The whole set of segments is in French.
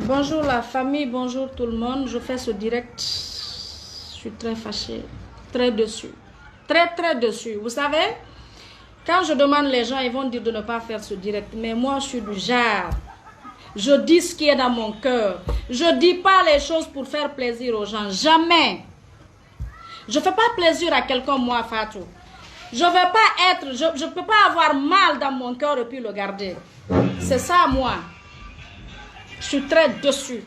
Bonjour la famille, bonjour tout le monde. Je fais ce direct. Je suis très fâchée, très déçue. Très déçue. Vous savez, quand je demande les gens, ils vont dire de ne pas faire ce direct. Mais moi, je suis du genre. Je dis ce qui est dans mon cœur. Je ne dis pas les choses pour faire plaisir aux gens. Jamais. Je ne fais pas plaisir à quelqu'un, moi, Fatou. Je ne vais pas être... Je ne peux pas avoir mal dans mon cœur et puis le garder. C'est ça, moi. Je suis très déçue.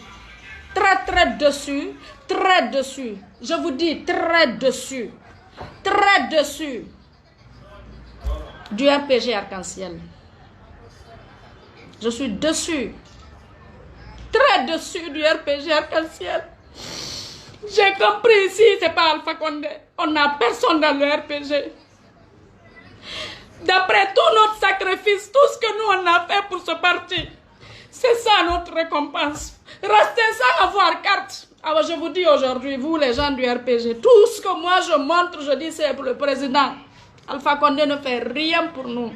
Très déçue. Très déçue. Je vous dis, très déçue. Très déçue. Du RPG Arc-en-Ciel. Je suis déçue. Très déçue du RPG Arc-en-Ciel. J'ai compris ici, c'est pas Alpha Condé. On n'a personne dans le RPG. D'après tout notre sacrifice, tout ce que nous on a fait pour ce parti, c'est ça notre récompense. Rester sans avoir carte. Alors je vous dis aujourd'hui, vous les gens du RPG, tout ce que moi je montre, je dis c'est pour le président. Alpha Condé ne fait rien pour nous.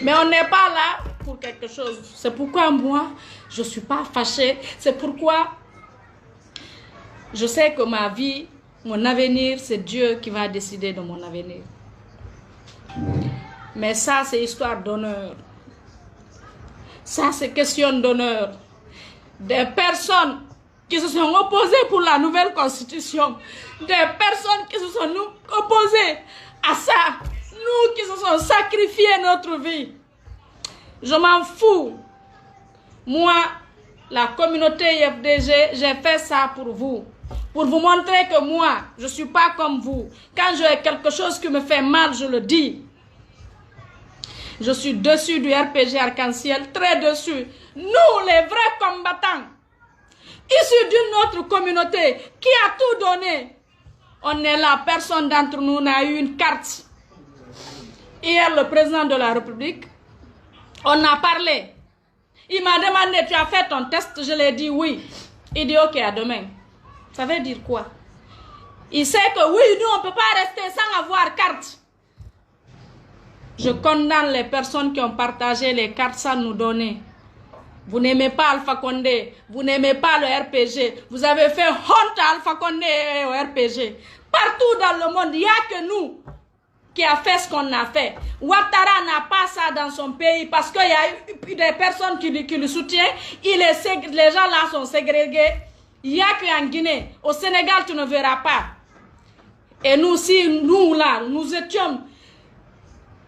Mais on n'est pas là pour quelque chose. C'est pourquoi moi, je ne suis pas fâchée. C'est pourquoi je sais que ma vie, mon avenir, c'est Dieu qui va décider de mon avenir. Mais ça, c'est histoire d'honneur. Ça, c'est question d'honneur. Des personnes qui se sont opposées pour la nouvelle constitution. Des personnes qui se sont opposées à ça. Nous qui se sommes sacrifiés notre vie. Je m'en fous. Moi, la communauté IFDG, j'ai fait ça pour vous. Pour vous montrer que moi, je ne suis pas comme vous. Quand j'ai quelque chose qui me fait mal, je le dis. Je suis dessus du RPG Arc-en-Ciel, très dessus. Nous, les vrais combattants, issus d'une autre communauté qui a tout donné, on est là, personne d'entre nous n'a eu une carte. Hier, le président de la République, on a parlé. Il m'a demandé, tu as fait ton test? Je lui ai dit oui. Il dit ok, à demain. Ça veut dire quoi? Il sait que oui, nous, on ne peut pas rester sans avoir carte. Je condamne les personnes qui ont partagé les cartes sans nous donner. Vous n'aimez pas Alpha Condé, vous n'aimez pas le RPG. Vous avez fait honte à Alpha Condé et au RPG. Partout dans le monde, il n'y a que nous qui a fait ce qu'on a fait. Ouattara n'a pas ça dans son pays parce qu'il y a eu des personnes qui le soutiennent. Les gens là sont ségrégés. Il n'y a qu'en Guinée. Au Sénégal, tu ne verras pas. Et nous, si nous là, nous étions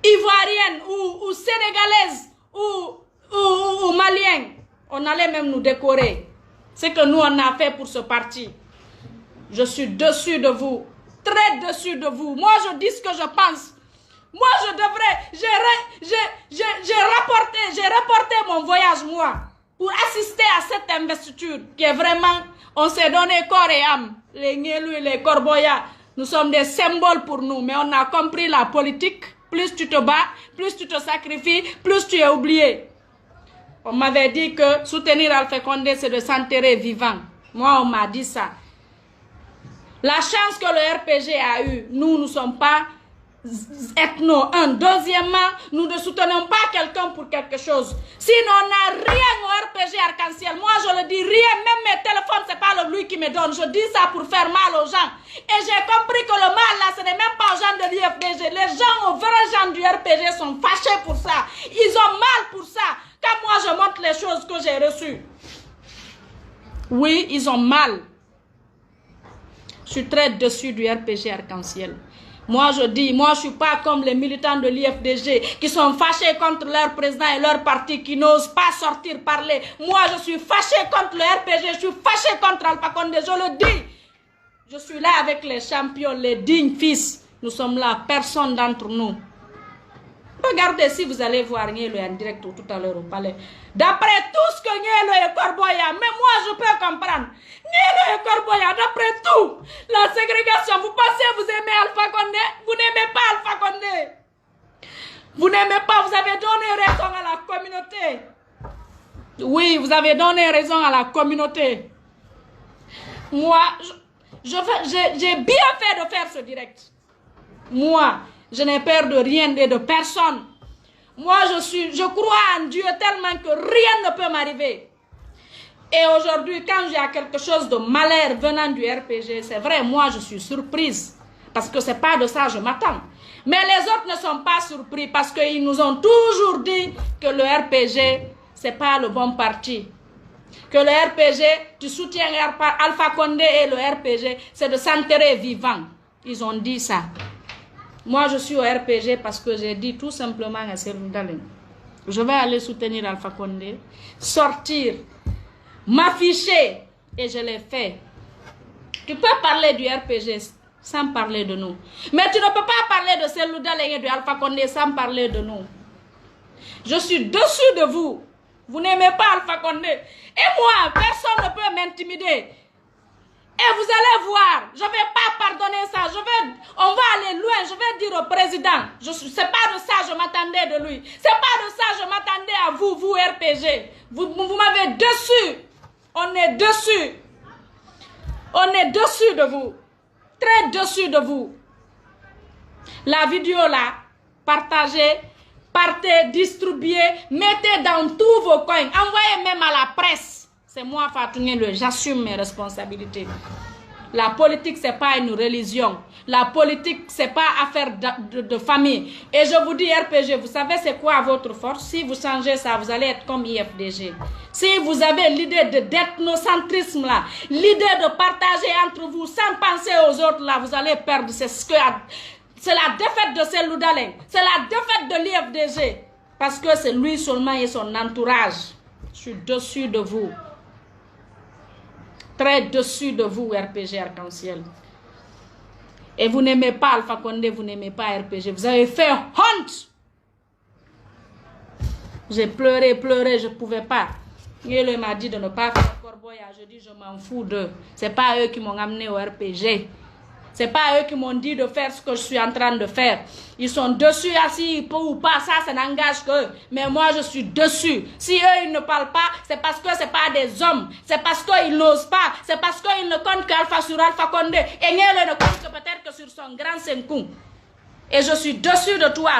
ivoiriennes ou sénégalaises ou maliennes, on allait même nous décorer. C'est que nous, on a fait pour ce parti. Je suis dessus de vous. Très dessus de vous. Moi, je dis ce que je pense. Moi, je devrais... J'ai reporté mon voyage, moi, pour assister à cette investiture qui est vraiment... On s'est donné corps et âme. Les Ngelu et les Corboya, nous sommes des symboles pour nous. Mais on a compris la politique. Plus tu te bats, plus tu te sacrifies, plus tu es oublié. On m'avait dit que soutenir Alpha Condé, c'est de s'enterrer vivant. Moi, on m'a dit ça. La chance que le RPG a eue, nous ne sommes pas ethno. Deuxièmement, nous ne soutenons pas quelqu'un pour quelque chose. Sinon, on n'a rien au RPG Arc-en-Ciel. Moi, je le dis, rien. Même mes téléphones, ce n'est pas lui qui me donne. Je dis ça pour faire mal aux gens. Et j'ai compris que le mal, là, ce n'est même pas aux gens de l'IFDG. Les gens, aux vrais gens du RPG sont fâchés pour ça. Ils ont mal pour ça. Quand moi, je montre les choses que j'ai reçues. Oui, ils ont mal. Je suis très déçue du RPG Arc-en-Ciel. Moi, je dis, moi, je ne suis pas comme les militants de l'IFDG qui sont fâchés contre leur président et leur parti, qui n'osent pas sortir parler. Moi, je suis fâchée contre le RPG, je suis fâchée contre Alpha Condé, je le dis. Je suis là avec les champions, les dignes fils. Nous sommes là, personne d'entre nous. Regardez si vous allez voir Nielo en direct tout à l'heure au palais. D'après tout ce que Nielo et Corboya, mais moi je peux comprendre. Nielo et Corboya, d'après tout, la ségrégation, vous pensez vous aimez Alpha Condé? Vous n'aimez pas Alpha Condé. Vous n'aimez pas, vous avez donné raison à la communauté. Oui, vous avez donné raison à la communauté. Moi, j'ai bien fait de faire ce direct. Moi, je n'ai peur de rien et de personne. Moi, je crois en Dieu tellement que rien ne peut m'arriver. Et aujourd'hui, quand j'ai quelque chose de malheur venant du RPG, c'est vrai, moi je suis surprise. Parce que ce n'est pas de ça que je m'attends. Mais les autres ne sont pas surpris parce qu'ils nous ont toujours dit que le RPG, ce n'est pas le bon parti. Que le RPG, tu soutiens Alpha Condé et le RPG, c'est de s'enterrer vivant. Ils ont dit ça. Moi, je suis au RPG parce que j'ai dit tout simplement à Cellou Dalein, je vais aller soutenir Alpha Condé, sortir, m'afficher, et je l'ai fait. Tu peux parler du RPG sans parler de nous. Mais tu ne peux pas parler de Cellou Dalein et de Alpha Condé sans parler de nous. Je suis dessus de vous. Vous n'aimez pas Alpha Condé. Et moi, personne ne peut m'intimider. Et vous allez voir, je ne vais pas pardonner ça. On va aller loin. Je vais dire au président, ce n'est pas de ça que je m'attendais de lui. Ce n'est pas de ça que je m'attendais à vous, vous RPG. Vous m'avez déçu. On est dessus. On est dessus de vous. Très dessus de vous. La vidéo là, partagez, partez, distribuez, mettez dans tous vos coins, envoyez même à la presse. C'est moi, Fatou Ngeloe, j'assume mes responsabilités. La politique, ce n'est pas une religion. La politique, ce n'est pas affaire de famille. Et je vous dis, RPG, vous savez c'est quoi votre force? Si vous changez ça, vous allez être comme IFDG. Si vous avez l'idée d'ethnocentrisme là, l'idée de partager entre vous sans penser aux autres là, vous allez perdre. C'est la défaite de Cellou Dalein. C'est la défaite de l'IFDG. Parce que c'est lui seulement et son entourage. Je suis dessus de vous. Très dessus de vous, RPG Arc-en-Ciel. Et vous n'aimez pas Alpha Condé, vous n'aimez pas RPG. Vous avez fait honte. J'ai pleuré, je ne pouvais pas. Il m'a dit de ne pas faire Corboya. Je dis, je m'en fous d'eux. Ce n'est pas eux qui m'ont amené au RPG. Ce n'est pas eux qui m'ont dit de faire ce que je suis en train de faire. Ils sont dessus, assis, ou pas, ça n'engage qu'eux. Mais moi, je suis dessus. Si eux, ils ne parlent pas, c'est parce que ce n'est pas des hommes. C'est parce qu'ils n'osent pas. C'est parce qu'ils ne comptent qu'Alpha sur Alpha Condé. Et Ngele ne compte que peut-être que sur son grand Senkou. Et je suis dessus de toi,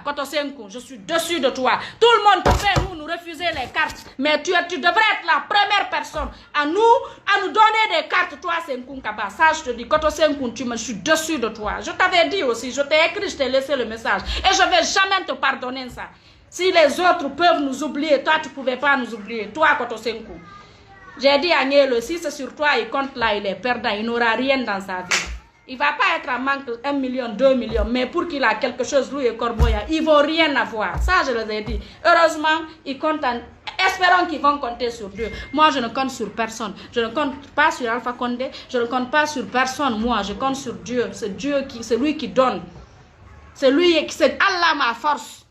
Koto Senkou. Je suis dessus de toi. Tout le monde pouvait nous refuser les cartes. Mais tu devrais être la première personne à nous donner des cartes, toi, Senkou Kaba. Ça, je te dis, Koto Senkou, je suis dessus de toi. Je t'avais dit aussi, je t'ai écrit, je t'ai laissé le message. Et je ne vais jamais te pardonner ça. Si les autres peuvent nous oublier, toi, tu ne pouvais pas nous oublier. Toi, Koto Senkou. J'ai dit à Ngelo, si c'est sur toi, il compte là, il est perdant. Il n'aura rien dans sa vie. Il ne va pas être en manque de 1 million, 2 millions, mais pour qu'il a quelque chose, lui et Corboya, ils ne vont rien avoir. Ça, je les ai dit. Heureusement, ils comptent espérons qu'ils vont compter sur Dieu. Moi, je ne compte sur personne. Je ne compte pas sur Alpha Condé. Je ne compte pas sur personne. Moi, je compte sur Dieu. C'est lui qui donne. C'est Allah ma force.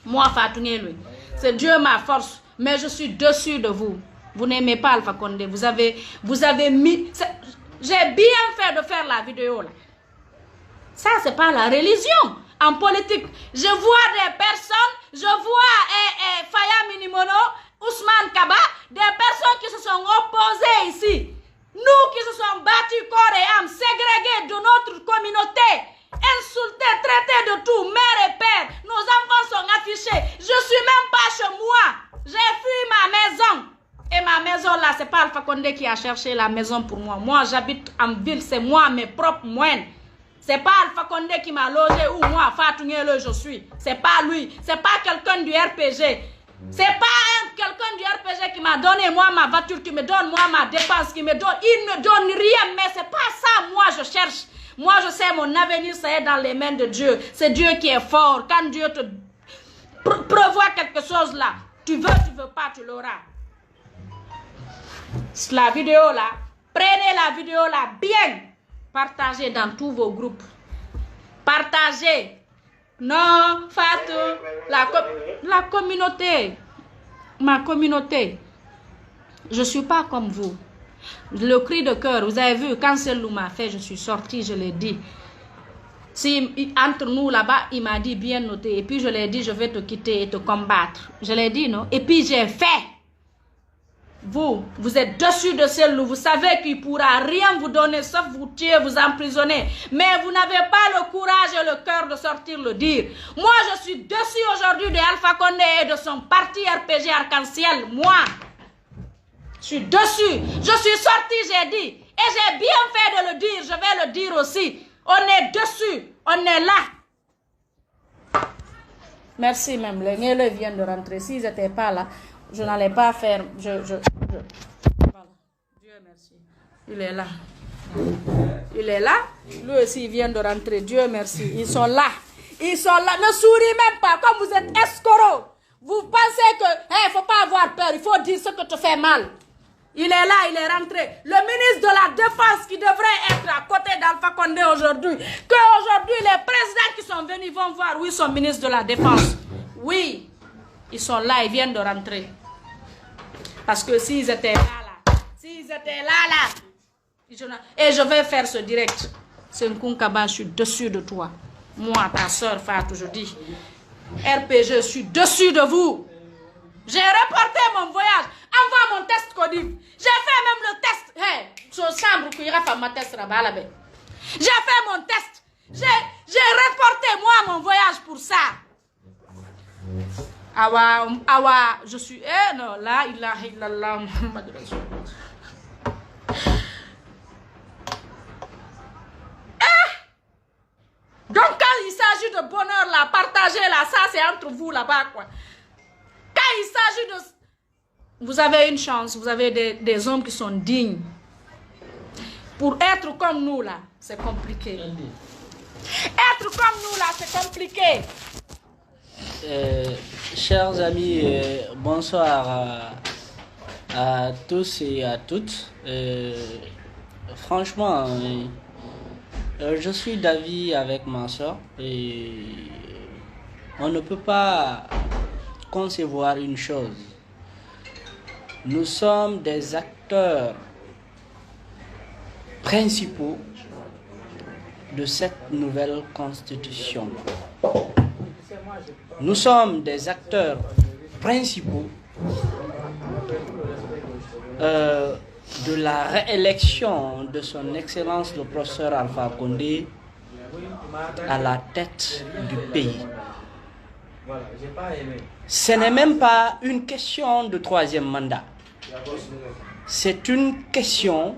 Moi, Fatou Ngeloe. C'est Dieu ma force. Mais je suis dessus de vous. Vous n'aimez pas Alpha Condé. Vous avez mis... J'ai bien fait de faire la vidéo là. Ça, c'est pas la religion. En politique, je vois des personnes, je vois Faya Minimono, Ousmane Kaba, des personnes qui se sont opposées ici. Nous qui se sommes battus corps et âme, ségrégés de notre communauté, insultés, traités de tout, mère et père. Nos enfants sont affichés. Je suis même pas chez moi. J'ai fui ma maison. Et ma maison là, c'est pas Alpha Condé qui a cherché la maison pour moi. Moi, j'habite en ville, c'est moi, mes propres moyens. C'est pas Alpha Condé qui m'a logé ou moi, Fatou Ngeloe, je suis. C'est pas lui. C'est pas quelqu'un du RPG. C'est pas quelqu'un du RPG qui m'a donné moi ma voiture, qui me donne moi ma dépense, qui me donne. Il ne donne rien, mais c'est pas ça, moi, je cherche. Moi, je sais, mon avenir, c'est dans les mains de Dieu. C'est Dieu qui est fort. Quand Dieu te prévoit quelque chose là, tu veux pas, tu l'auras. La vidéo là, prenez la vidéo là bien, partagez dans tous vos groupes, partagez. Non, Fatou, la communauté, ma communauté, je ne suis pas comme vous. Le cri de cœur, vous avez vu, quand Cellou m'a fait, je suis sortie, je l'ai dit. Si entre nous là-bas, il m'a dit bien noté, et puis je l'ai dit, je vais te quitter et te combattre. Je l'ai dit, non? Et puis j'ai fait. Vous êtes dessus de Cellou, vous savez qu'il ne pourra rien vous donner sauf vous tuer, vous emprisonner. Mais vous n'avez pas le courage et le cœur de sortir le dire. Moi, je suis dessus aujourd'hui de Alpha Condé et de son parti RPG Arc-en-Ciel. Moi, Je suis dessus. Je suis sortie, j'ai dit. Et j'ai bien fait de le dire. Je vais le dire aussi. On est dessus. On est là. Merci même. Les Ngele viennent de rentrer. S'ils n'étaient pas là, je n'allais pas faire... Voilà. Dieu merci. Il est là. Il est là. Lui aussi, il vient de rentrer. Dieu merci. Ils sont là. Ils sont là. Ne souriez même pas. Comme vous êtes escrocs. Vous pensez que... Il ne faut pas avoir peur. Il faut dire ce que te fait mal. Il est là, il est rentré. Le ministre de la Défense qui devrait être à côté d'Alpha Condé aujourd'hui. Qu'aujourd'hui, les présidents qui sont venus vont voir, oui, son ministre de la Défense. Oui, ils sont là, ils viennent de rentrer. Parce que s'ils étaient là, s'ils étaient là, et je vais faire ce direct. C'est un Kaba, je suis dessus de toi. Moi, ta soeur Fatou, je dis. RPG, je suis dessus de vous. J'ai reporté mon voyage. Envoie mon test Codif. J'ai fait même le test. Hey, son chambre qui ira faire ma test là-bas. J'ai fait mon test. J'ai reporté moi mon voyage pour ça. Awa, je suis... Eh non, là, ilaha illallah, Muhammad Rasulullah. Donc quand il s'agit de bonheur là, partagez là, ça c'est entre vous là-bas quoi. Quand il s'agit de... Vous avez une chance, vous avez des hommes qui sont dignes. Pour être comme nous là, c'est compliqué. Être comme nous là, c'est compliqué. Chers amis, bonsoir à tous et à toutes. Franchement, je suis d'avis avec ma soeur et on ne peut pas concevoir une chose. Nous sommes des acteurs principaux de cette nouvelle constitution. Nous sommes des acteurs principaux de la réélection de son Excellence le professeur Alpha Condé à la tête du pays. Ce n'est même pas une question de troisième mandat. C'est une question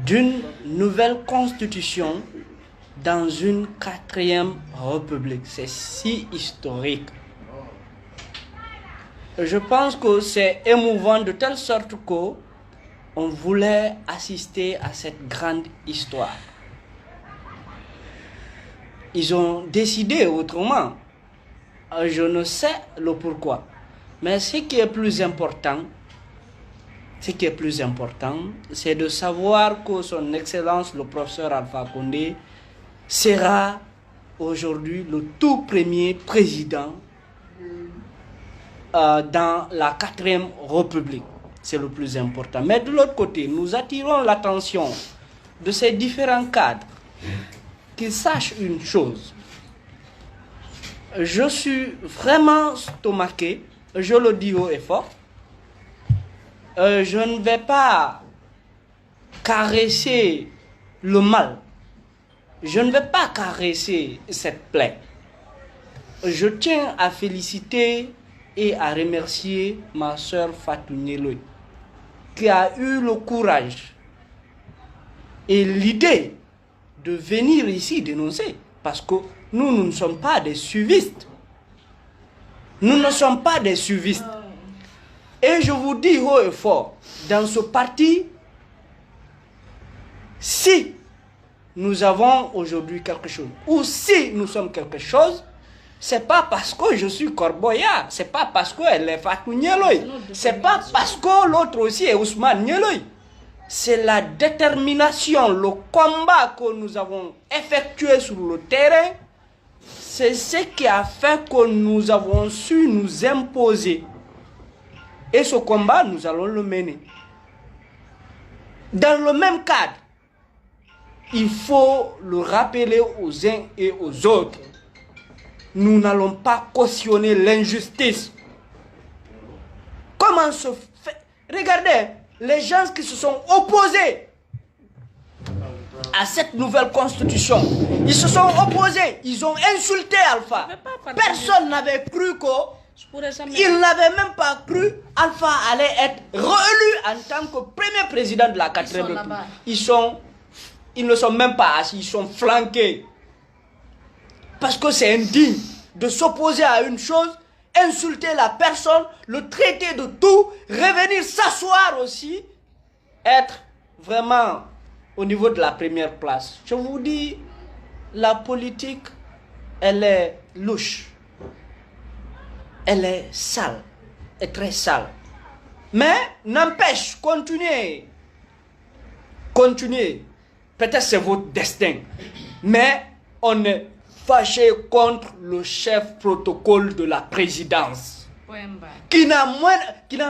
d'une nouvelle constitution dans une 4e république. C'est si historique. Je pense que c'est émouvant de telle sorte qu'on voulait assister à cette grande histoire. Ils ont décidé autrement. Je ne sais le pourquoi. Mais ce qui est plus important, c'est de savoir que son Excellence le professeur Alpha Condé sera aujourd'hui le tout premier président dans la 4e République. C'est le plus important. Mais de l'autre côté, nous attirons l'attention de ces différents cadres qu'ils sachent une chose. Je suis vraiment stomaqué, je le dis haut et fort. Je ne vais pas caresser le mal. Je ne vais pas caresser cette plaie. Je tiens à féliciter et à remercier ma soeur Fatou Nyeloy, qui a eu le courage et l'idée de venir ici dénoncer. Parce que nous ne sommes pas des suivistes. Nous ne sommes pas des suivistes. Et je vous dis haut et fort, dans ce parti, si nous avons aujourd'hui quelque chose, ou si nous sommes quelque chose, c'est pas parce que je suis Corboya, c'est pas parce qu'elle est Fatou Nyeloy, c'est pas parce que l'autre aussi est Ousmane Nyeloy. C'est la détermination, le combat que nous avons effectué sur le terrain, c'est ce qui a fait que nous avons su nous imposer. Et ce combat, nous allons le mener. Dans le même cadre, il faut le rappeler aux uns et aux autres. Nous n'allons pas cautionner l'injustice. Comment se fait... Regardez, les gens qui se sont opposés à cette nouvelle constitution, ils se sont opposés, ils ont insulté Alpha. Personne n'avait cru que Je pourrais jamais. Il n'avait même pas cru Alpha allait être réélu en tant que premier président de la 4e République. Ils ne sont même pas assis, ils sont flanqués. Parce que c'est indigne de s'opposer à une chose, insulter la personne, le traiter de tout, revenir s'asseoir aussi, être vraiment au niveau de la première place. Je vous dis, la politique, elle est louche. Elle est sale, est très sale. Mais n'empêche, continuez. Continuez. Peut-être c'est votre destin. Mais on est fâché contre le chef protocole de la présidence. Qui n'a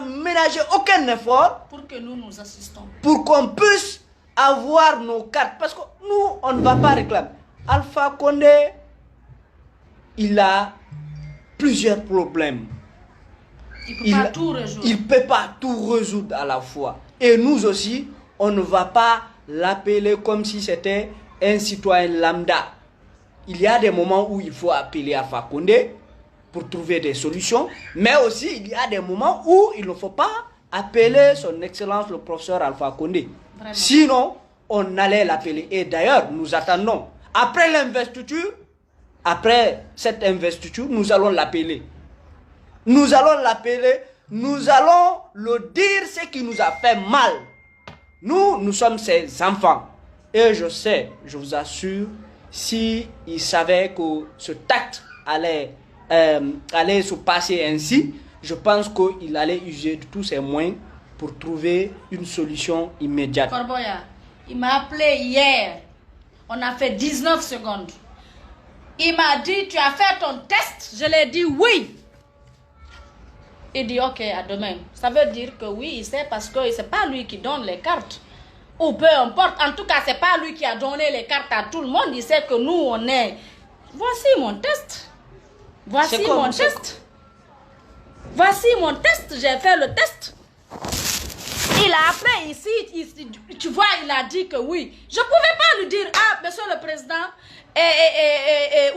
ménagé aucun effort pour que nous assistons. Pour qu'on puisse avoir nos cartes. Parce que nous, on ne va pas réclamer. Alpha Condé, il a plusieurs problèmes. Il ne peut pas tout résoudre à la fois. Et nous aussi, on ne va pas l'appeler comme si c'était un citoyen lambda. Il y a des moments où il faut appeler Alpha Condé pour trouver des solutions. Mais aussi, il y a des moments où il ne faut pas appeler son excellence le professeur Alpha Condé. Vraiment. Sinon, on allait l'appeler. Et d'ailleurs, nous attendons. Après l'investiture, après cette investiture, nous allons l'appeler. Nous allons l'appeler, nous allons le dire ce qui nous a fait mal. Nous sommes ses enfants. Et je sais, je vous assure, si il savait que ce tact allait se passer ainsi, je pense qu'il allait user de tous ses moyens pour trouver une solution immédiate. Corboya, il m'a appelé hier. On a fait 19 secondes. Il m'a dit, tu as fait ton test? Je lui ai dit oui. Il dit ok, à demain. Ça veut dire que oui, il sait parce que c'est pas lui qui donne les cartes. Ou peu importe, en tout cas, c'est pas lui qui a donné les cartes à tout le monde. Il sait que nous, on est... Voici mon test. Voici mon test. Voici mon test. J'ai fait le test. Il a appelé ici, tu vois, il a dit que oui. Je ne pouvais pas lui dire, ah, monsieur le président,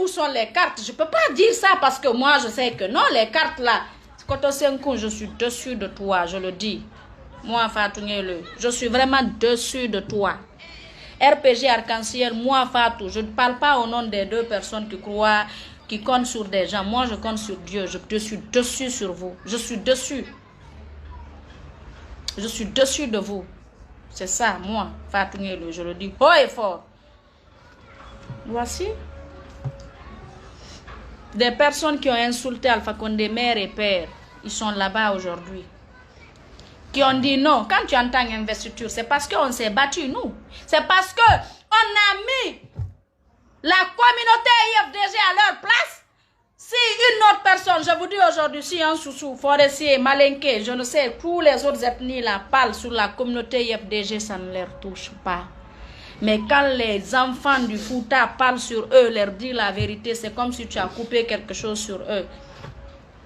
où sont les cartes? Je ne peux pas dire ça parce que moi, je sais que non, les cartes là, Koto Senkou, je suis dessus de toi, je le dis. Moi, Fatou Niele, je suis vraiment dessus de toi. RPG Arc-en-Ciel, moi, Fatou, je ne parle pas au nom des deux personnes qui croient, qui comptent sur des gens. Moi, je compte sur Dieu, je suis dessus sur vous. Je suis dessus. Je suis dessus de vous. C'est ça, moi, Fatou Niele, je le dis haut et fort. Voici des personnes qui ont insulté Alpha Condé, mère et père. Ils sont là-bas aujourd'hui. Qui ont dit non. Quand tu entends investiture, c'est parce qu'on s'est battu, nous. C'est parce qu'on a mis la communauté IFDG à leur place. Si une autre personne, je vous dis aujourd'hui, si un Soussou, Forestier, Malinké, je ne sais, tous les autres ethnies là parlent sur la communauté IFDG, ça ne leur touche pas. Mais quand les enfants du Fouta parlent sur eux, leur disent la vérité, c'est comme si tu as coupé quelque chose sur eux.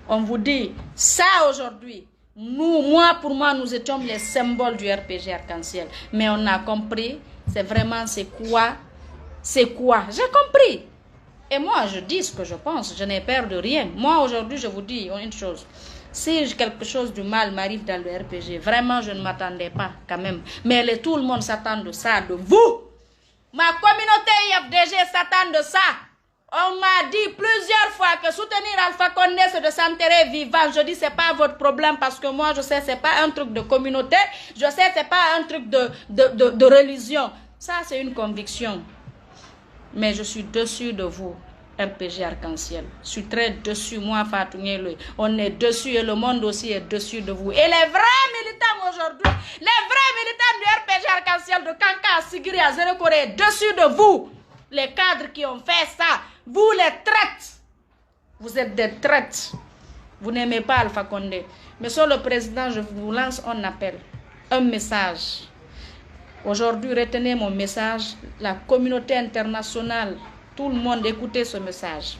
On vous dit, ça aujourd'hui, pour moi, nous étions les symboles du RPG Arc-en-Ciel. Mais on a compris, c'est vraiment, c'est quoi? J'ai compris. Et moi, je dis ce que je pense, je n'ai peur de rien. Moi, aujourd'hui, je vous dis une chose. Si quelque chose de mal m'arrive dans le RPG, vraiment, je ne m'attendais pas quand même. Mais tout le monde s'attend de ça, de vous. Ma communauté IFDG s'attend de ça. On m'a dit plusieurs fois que soutenir Alpha Condé, c'est de s'enterrer vivant. Je dis, c'est pas votre problème parce que moi, je sais, c'est pas un truc de communauté. Je sais, c'est pas un truc de religion. Ça, c'est une conviction. Mais je suis dessus de vous. RPG Arc-en-Ciel. Je suis très dessus, moi, Fatou Niele. On est dessus et le monde aussi est dessus de vous. Et les vrais militants aujourd'hui, les vrais militants du RPG Arc-en-Ciel de Kanka, Sigiri, à Zérekoré, dessus de vous. Les cadres qui ont fait ça, vous les traites. Vous êtes des traites. Vous n'aimez pas Alpha Condé. Monsieur le Président, je vous lance un appel, un message. Aujourd'hui, retenez mon message. La communauté internationale, tout le monde, écoutez ce message.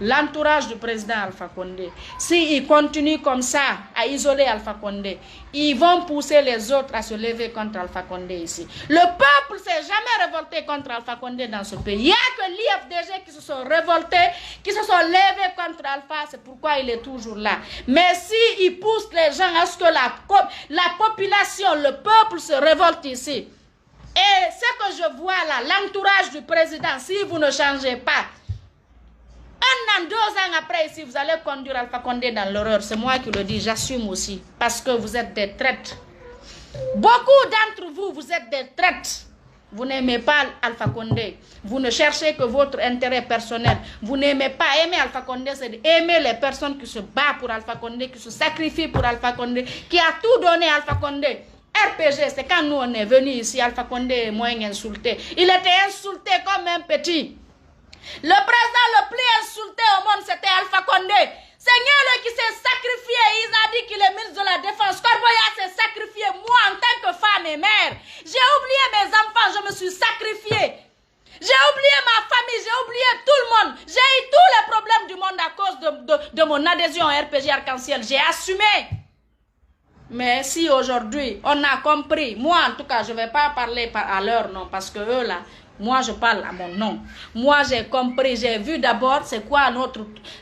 l'entourage du président Alpha Condé, s'ils continuent comme ça à isoler Alpha Condé, ils vont pousser les autres à se lever contre Alpha Condé ici. Le peuple ne s'est jamais révolté contre Alpha Condé dans ce pays. Il n'y a que l'IFDG qui se sont révoltés, qui se sont levés contre Alpha, c'est pourquoi il est toujours là. Mais s'ils poussent les gens à ce que la population, le peuple se révolte ici, et ce que je vois là, l'entourage du président, si vous ne changez pas, 1 an, 2 ans après, si vous allez conduire Alpha Condé dans l'horreur, c'est moi qui le dis, j'assume aussi, parce que vous êtes des traîtres. Beaucoup d'entre vous, vous êtes des traîtres. Vous n'aimez pas Alpha Condé. Vous ne cherchez que votre intérêt personnel. Vous n'aimez pas aimer Alpha Condé, c'est aimer les personnes qui se battent pour Alpha Condé, qui se sacrifient pour Alpha Condé, qui a tout donné à Alpha Condé. RPG, c'est quand nous on est venus ici, Alpha Condé est moins insulté. Il était insulté comme un petit. Le président le plus insulté au monde, c'était Alpha Condé. C'est Niele qui s'est sacrifié. Il a dit qu'il est ministre de la Défense. Corboya s'est sacrifié. Moi, en tant que femme et mère, j'ai oublié mes enfants, je me suis sacrifié. J'ai oublié ma famille, j'ai oublié tout le monde. J'ai eu tous les problèmes du monde à cause de mon adhésion à RPG Arc-en-Ciel. J'ai assumé. Mais si aujourd'hui, on a compris, moi en tout cas, je ne vais pas parler à leur nom, parce que eux là, moi je parle à mon nom. Moi j'ai compris, j'ai vu d'abord c'est quoi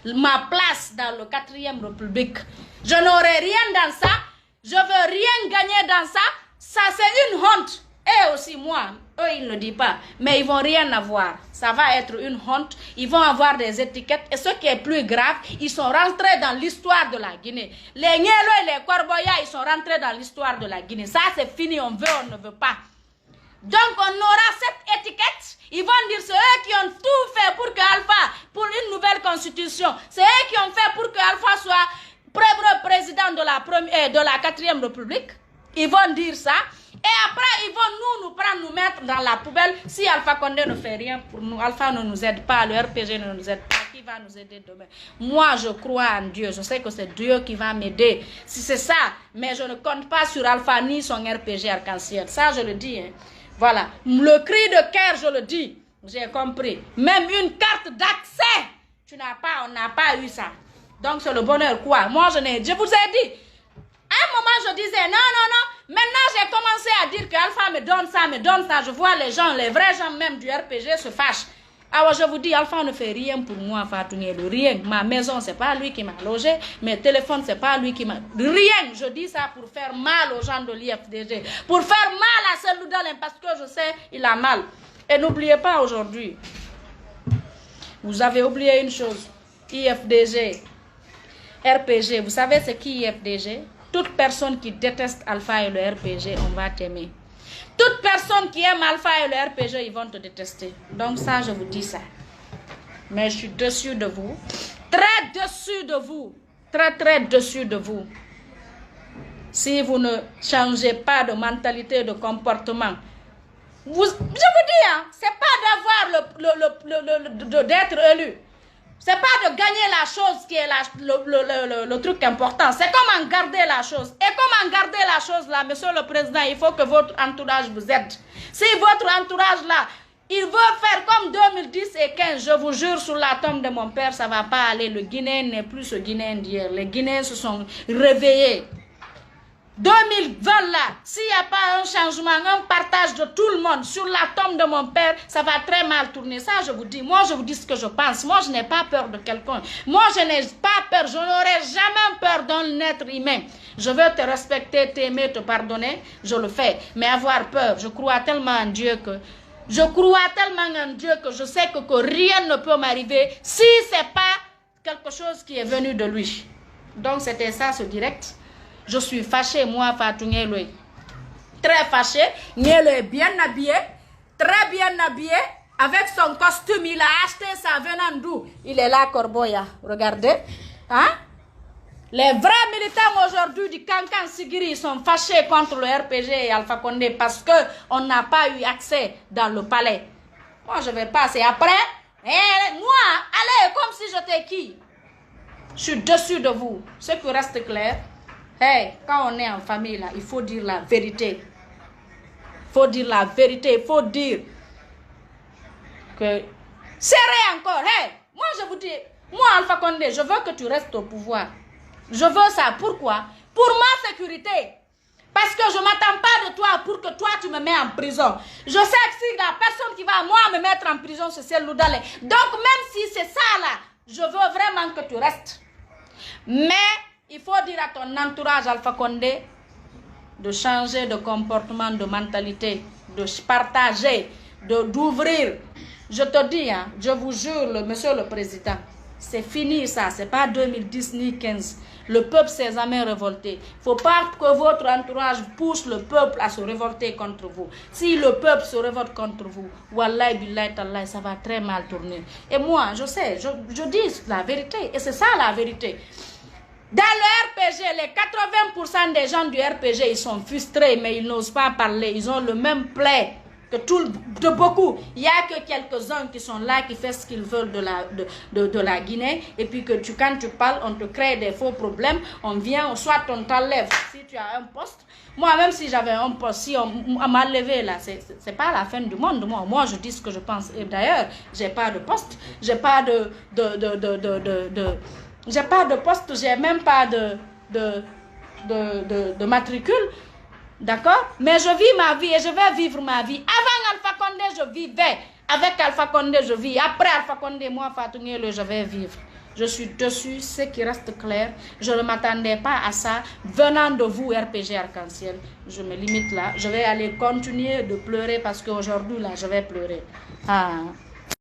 ma place dans le 4e République. Je n'aurai rien dans ça, je veux rien gagner dans ça, ça c'est une honte. Et aussi moi, eux ils ne le disent pas, mais ils vont rien avoir. Ça va être une honte, ils vont avoir des étiquettes. Et ce qui est plus grave, ils sont rentrés dans l'histoire de la Guinée. Les Nielo et les Corboya, ils sont rentrés dans l'histoire de la Guinée. Ça c'est fini, on veut, on ne veut pas. Donc on aura cette étiquette, ils vont dire c'est eux qui ont tout fait pour que Alpha, pour une nouvelle constitution, c'est eux qui ont fait pour que Alpha soit premier président de la 4e République. Ils vont dire ça. Et après, ils vont nous prendre, nous mettre dans la poubelle. Si Alpha Condé ne fait rien pour nous, Alpha ne nous aide pas, le RPG ne nous aide pas, qui va nous aider demain? Moi, je crois en Dieu. Je sais que c'est Dieu qui va m'aider. Si c'est ça, mais je ne compte pas sur Alpha ni son RPG Arc-en-Ciel. Ça, je le dis. Hein. Voilà. Le cri de cœur, je le dis. J'ai compris. Même une carte d'accès, on n'a pas eu ça. Donc, c'est le bonheur quoi. Moi, je vous ai dit. À un moment, je disais, non. Maintenant, j'ai commencé à dire que Alpha me donne ça. Je vois les gens, les vrais gens même du RPG se fâchent. Alors, je vous dis, Alpha ne fait rien pour moi, Fatou Nielo, rien. Ma maison, c'est pas lui qui m'a logé. Mes téléphones, c'est pas lui qui m'a... Rien. Je dis ça pour faire mal aux gens de l'IFDG. Pour faire mal à Cellou Dalein, parce que je sais, il a mal. Et n'oubliez pas aujourd'hui, vous avez oublié une chose. IFDG, RPG, vous savez c'est qui IFDG? Toute personne qui déteste Alpha et le RPG, on va t'aimer. Toute personne qui aime Alpha et le RPG, ils vont te détester. Donc ça, je vous dis ça. Mais je suis dessus de vous. Très dessus de vous. Très dessus de vous. Si vous ne changez pas de mentalité, de comportement, je vous dis, hein, c'est pas d'avoir d'être élu. C'est pas de gagner la chose qui est le truc important. C'est comment garder la chose. Et comment garder la chose là, monsieur le président, il faut que votre entourage vous aide. Si votre entourage là, il veut faire comme 2010 et 15, je vous jure, sur la tombe de mon père, ça ne va pas aller. Le Guinéen n'est plus ce Guinéen d'hier. Les Guinéens se sont réveillés. 2020 là, s'il n'y a pas un changement, un partage de tout le monde sur la tombe de mon père, ça va très mal tourner. Ça, je vous dis. Moi, je vous dis ce que je pense. Moi, je n'ai pas peur de quelqu'un. Moi, je n'ai pas peur. Je n'aurai jamais peur d'un être humain. Je veux te respecter, t'aimer, te pardonner. Je le fais. Mais avoir peur, je crois tellement en Dieu que... Je sais que rien ne peut m'arriver si ce n'est pas quelque chose qui est venu de lui. Donc, c'était ça, ce direct. Je suis fâché, moi, Fatou Nielo. Très fâché. Nielo est bien habillé, très bien habillé. Avec son costume, il a acheté ça venant d'où? Il est là, Corboya. Regardez. Hein? Les vrais militants aujourd'hui du Kankan Sigiri sont fâchés contre le RPG et Alpha Condé parce qu'on n'a pas eu accès dans le palais. Moi, je vais passer après. Et moi, allez, comme si j'étais qui? Je suis dessus de vous. Ce qui reste clair. Hey, quand on est en famille, là, il faut dire la vérité. Il faut dire la vérité. Il faut dire que... Serrez encore. Hey, moi, je vous dis, Moi, Alpha Condé, je veux que tu restes au pouvoir. Je veux ça. Pourquoi? Pour ma sécurité. Parce que je ne m'attends pas de toi pour que toi, tu me mets en prison. Je sais que si la personne qui va, moi, me mettre en prison, c'est celle Loudalé. Donc, même si c'est ça, là, je veux vraiment que tu restes. Mais, il faut dire à ton entourage, Alpha Condé, de changer de comportement, de mentalité, de partager, d'ouvrir. Je te dis, hein, je vous jure, monsieur le président, c'est fini ça, c'est pas 2010 ni 15. Le peuple s'est jamais révolté. Il ne faut pas que votre entourage pousse le peuple à se révolter contre vous. Si le peuple se révolte contre vous, wallahi billahi tallahi, ça va très mal tourner. Et moi, je sais, je dis la vérité. Et c'est ça la vérité. Dans le RPG, les 80% des gens du RPG, ils sont frustrés, mais ils n'osent pas parler. Ils ont le même plaid que de beaucoup. Il n'y a que quelques-uns qui sont là, qui font ce qu'ils veulent de la Guinée. Et puis que quand tu parles, on te crée des faux problèmes. On vient, soit on t'enlève si tu as un poste. Moi, même si j'avais un poste, si on m'a levé là, c'est pas la fin du monde. Moi, je dis ce que je pense. Et d'ailleurs, j'ai pas de poste. J'ai pas j'ai pas de poste, j'ai même pas de matricule. D'accord? Mais je vis ma vie et je vais vivre ma vie. Avant Alpha Condé, je vivais. Avec Alpha Condé, je vis. Après Alpha Condé, moi, Fatou Nielo, je vais vivre. Je suis dessus, ce qui reste clair. Je ne m'attendais pas à ça. Venant de vous, RPG Arc-en-Ciel, je me limite là. Je vais aller continuer de pleurer parce qu'aujourd'hui, là, je vais pleurer. Ah.